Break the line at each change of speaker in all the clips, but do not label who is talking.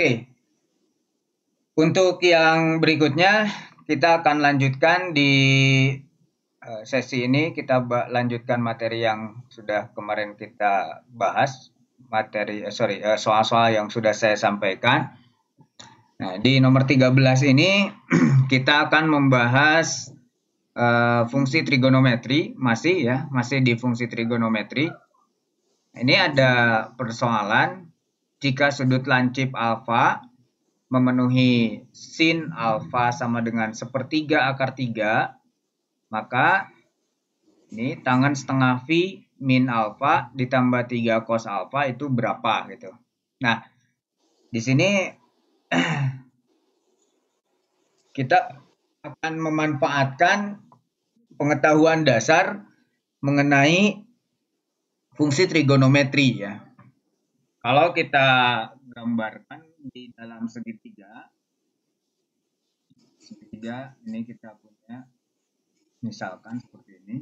Oke, untuk yang berikutnya kita akan lanjutkan di sesi ini. Kita lanjutkan materi yang sudah kemarin kita bahas, soal-soal yang sudah saya sampaikan. Nah, di nomor 13 ini kita akan membahas fungsi trigonometri, masih di fungsi trigonometri. Ini ada persoalan jika sudut lancip alfa memenuhi sin alfa sama dengan 1/3 akar 3, maka ini tangen setengah V min alfa ditambah 3 cos alfa itu berapa gitu. Nah, di sini kita akan memanfaatkan pengetahuan dasar mengenai fungsi trigonometri ya. Kalau kita gambarkan di dalam segitiga ini kita punya misalkan seperti ini.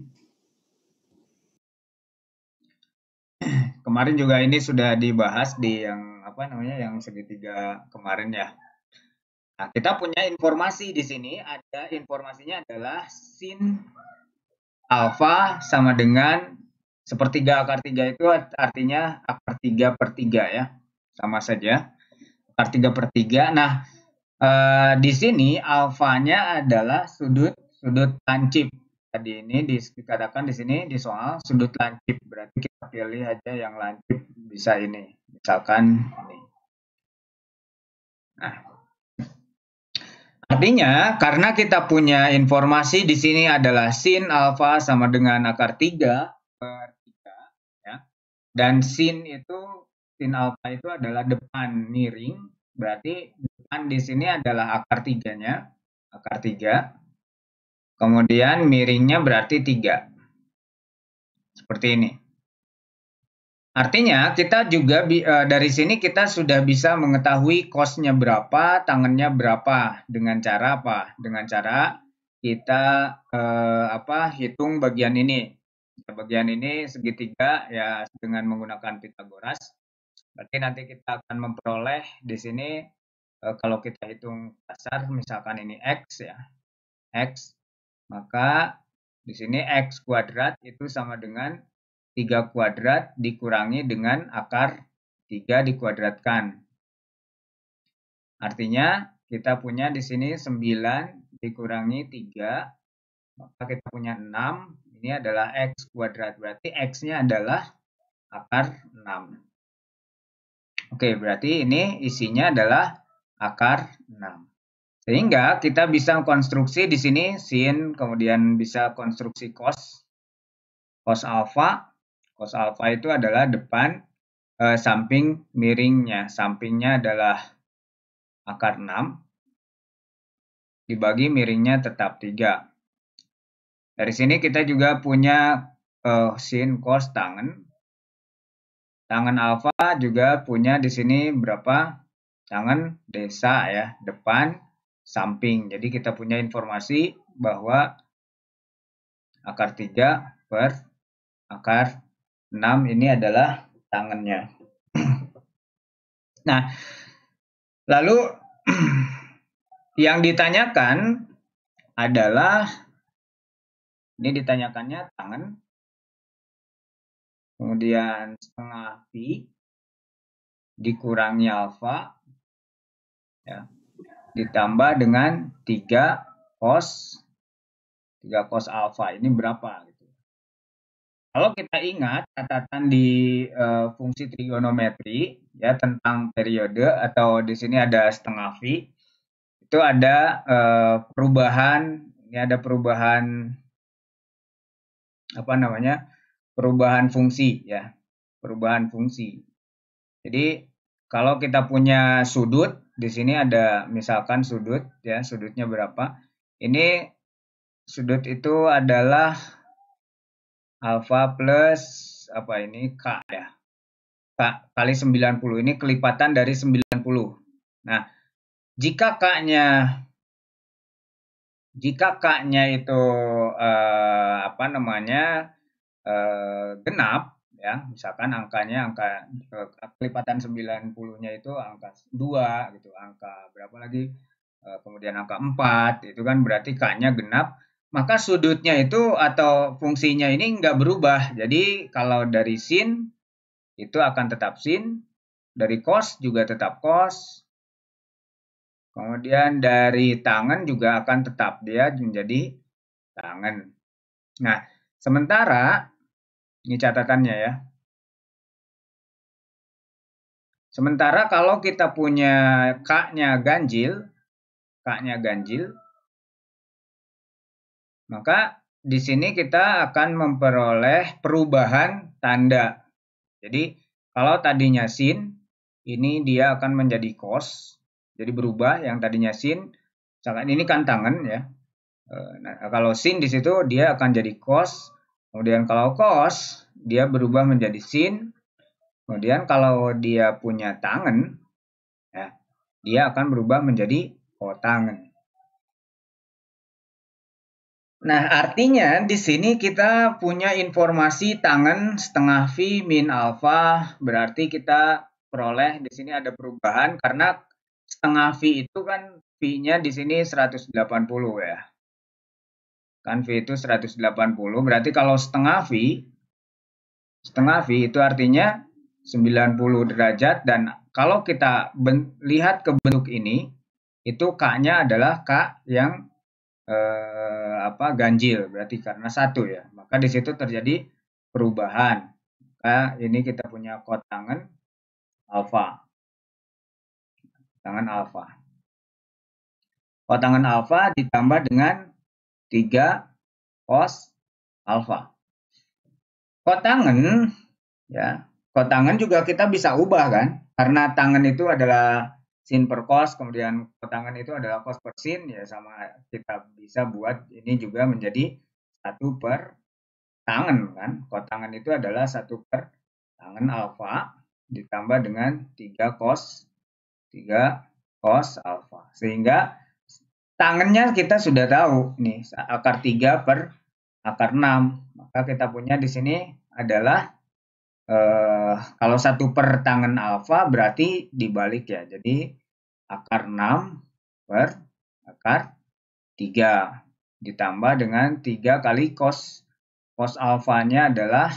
Kemarin juga ini sudah dibahas di yang segitiga kemarin ya. Nah, kita punya informasi di sini, ada informasinya adalah sin alfa sama dengan 1/3 akar 3 itu artinya akar 3/3 ya. Sama saja. Akar 3/3. Nah, di sini alfanya adalah sudut lancip. Tadi ini dikatakan di sini di soal sudut lancip. Berarti kita pilih aja yang lancip, bisa ini. Misalkan ini. Nah, artinya karena kita punya informasi di sini adalah sin alfa sama dengan akar 3/3 ya. Dan sin alfa itu adalah depan miring, berarti depan di sini adalah akar 3-nya, akar 3. Kemudian miringnya berarti 3. Seperti ini. Artinya kita juga dari sini kita sudah bisa mengetahui cosnya berapa, tangennya berapa dengan cara apa? Dengan cara kita hitung bagian ini. Bagian ini segitiga ya dengan menggunakan Pitagoras. Berarti nanti kita akan memperoleh di sini kalau kita hitung kasar misalkan ini x ya. X, maka di sini x kuadrat itu sama dengan 3 kuadrat dikurangi dengan akar 3 dikuadratkan. Artinya kita punya di sini 9 dikurangi 3, maka kita punya 6. Ini adalah x kuadrat, berarti x-nya adalah akar 6. Oke, berarti ini isinya adalah akar 6. Sehingga kita bisa konstruksi di sini sin, kemudian bisa konstruksi cos alfa. Cos alfa itu adalah depan samping miringnya. Sampingnya adalah akar 6. Dibagi miringnya tetap 3. Dari sini kita juga punya sin cos tangen. Tangen alfa juga punya di sini berapa? Tangen desa ya, depan samping. Jadi kita punya informasi bahwa akar 3 per akar 6 ini adalah tangennya. Nah, lalu yang ditanyakan adalah, ini ditanyakannya tangen, kemudian setengah pi dikurangi alfa, ya, ditambah dengan 3 cos alfa, ini berapa? Kalau kita ingat catatan di fungsi trigonometri ya tentang periode atau di sini ada setengah V, itu ada perubahan, ini ada perubahan perubahan fungsi ya, perubahan fungsi. Jadi kalau kita punya sudut, di sini ada misalkan sudut ya, sudutnya berapa? Ini sudut itu adalah alfa plus K ya. K kali 90. Ini kelipatan dari 90. Nah, jika K-nya itu genap, ya. Misalkan angkanya kelipatan 90-nya itu angka 2 gitu, angka berapa lagi? Kemudian angka 4 itu kan berarti K-nya genap, maka sudutnya itu atau fungsinya ini nggak berubah. Jadi kalau dari sin itu akan tetap sin, dari cos juga tetap cos, kemudian dari tangen juga akan tetap dia menjadi tangen. Nah, sementara ini catatannya ya. Sementara kalau kita punya K-nya ganjil, maka di sini kita akan memperoleh perubahan tanda. Jadi kalau tadinya sin, ini dia akan menjadi cos. Jadi berubah, yang tadinya sin, misalkan ini kan tangen ya. Nah, kalau sin di situ dia akan jadi cos. Kemudian kalau cos dia berubah menjadi sin. Kemudian kalau dia punya tangen, ya, dia akan berubah menjadi kotangen. Nah, artinya di sini kita punya informasi tangen setengah V min alfa, berarti kita peroleh di sini ada perubahan karena setengah V itu kan V-nya di sini 180 ya. Kan V itu 180, berarti kalau setengah V itu artinya 90 derajat, dan kalau kita lihat ke bentuk ini, itu K-nya adalah K yang ganjil, berarti karena 1 ya. Maka di situ terjadi perubahan. Maka ini kita punya kotangen alfa. Kotangen alfa. Kotangen alfa ditambah dengan 3 cos alfa. Kotangen ya, kotangen juga kita bisa ubah kan, karena tangen itu adalah sin per cos, kemudian kotangen itu adalah cos per sin, ya sama kita bisa buat ini juga menjadi 1 per tangen kan. Kotangen itu adalah 1 per tangen alfa ditambah dengan 3 cos alfa. Sehingga tangennya kita sudah tahu nih, akar 3 per akar 6. Maka kita punya di sini adalah kalau 1 per tangen alfa berarti dibalik ya. Jadi akar 6 per akar 3 ditambah dengan 3 kali cos. Cos alfanya adalah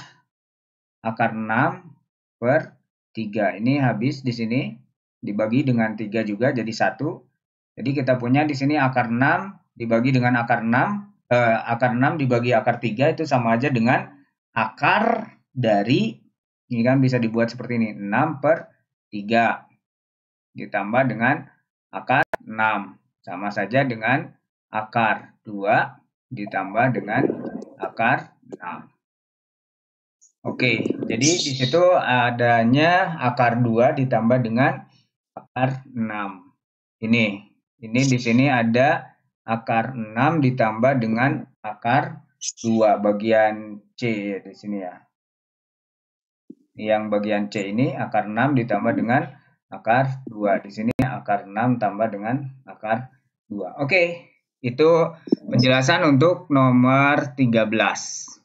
akar 6 per 3. Ini habis di sini dibagi dengan 3 juga jadi 1. Jadi kita punya di sini akar 6 dibagi dengan akar 6. Akar 6 dibagi akar 3 itu sama aja dengan akar dari, ini kan bisa dibuat seperti ini, 6 per 3 ditambah dengan akar 6. Sama saja dengan akar 2 ditambah dengan akar 6. Oke, jadi di situ adanya akar 2 ditambah dengan akar 6. Ini di sini ada akar 6 ditambah dengan akar 2 bagian C di sini ya. Yang bagian C ini akar 6 ditambah dengan akar 2. Di sini akar 6 tambah dengan akar 2. Oke, itu penjelasan untuk nomor 13.